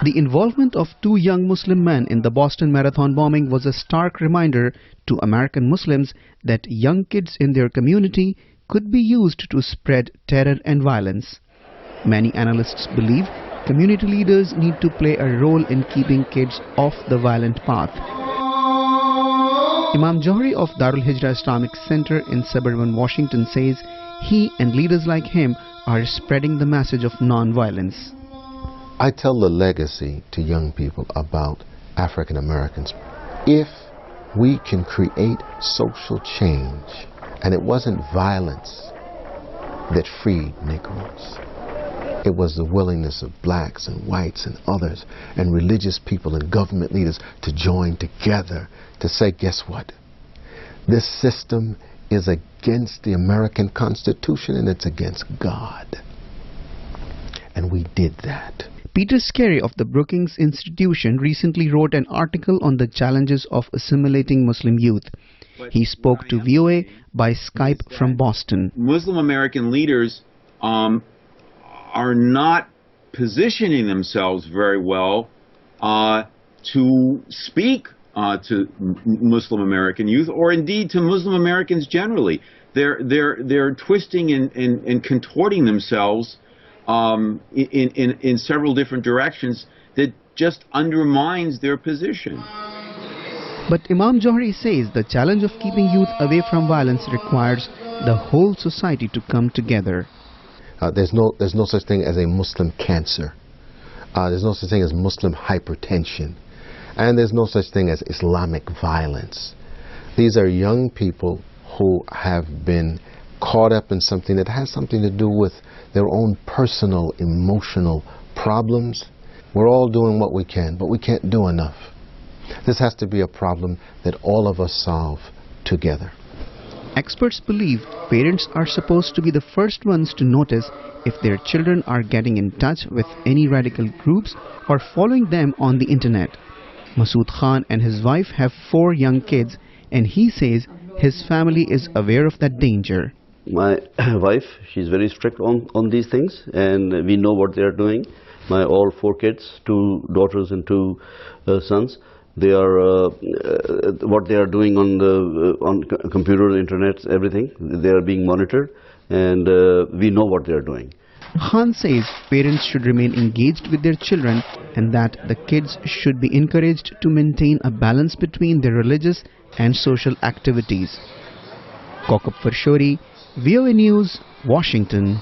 The involvement of two young Muslim men in the Boston Marathon bombing was a stark reminder to American Muslims that young kids in their community could be used to spread terror and violence. Many analysts believe community leaders need to play a role in keeping kids off the violent path. Imam Johri of Darul Hijra Islamic Center in suburban Washington says he and leaders like him are spreading the message of non-violence. I tell the legacy to young people about African Americans. If we can create social change, and it wasn't violence that freed Negroes, it was the willingness of blacks and whites and others and religious people and government leaders to join together to say, guess what? This system is against the American Constitution and it's against God. And we did that. Peter Scarry of the Brookings Institution recently wrote an article on the challenges of assimilating Muslim youth. He spoke to VOA by Skype from Boston. Muslim American leaders are not positioning themselves very well to speak to Muslim American youth, or indeed to Muslim Americans generally. They're twisting and contorting themselves in several different directions that just undermines their position. But Imam Johri says the challenge of keeping youth away from violence requires the whole society to come together. There's no such thing as a Muslim cancer. There's no such thing as Muslim hypertension. And there's no such thing as Islamic violence. These are young people who have been caught up in something that has something to do with their own personal, emotional problems. We're all doing what we can, but we can't do enough. This has to be a problem that all of us solve together. Experts believe parents are supposed to be the first ones to notice if their children are getting in touch with any radical groups or following them on the internet. Masood Khan and his wife have 4 young kids, and he says his family is aware of that danger. My wife, she's very strict on these things, and we know what they are doing. My all 4 kids, 2 daughters and 2 sons, they are what they are doing on computer, internet, everything. They are being monitored, and we know what they are doing. Khan says parents should remain engaged with their children and that the kids should be encouraged to maintain a balance between their religious and social activities. Kokab Farshori, VOA News, Washington.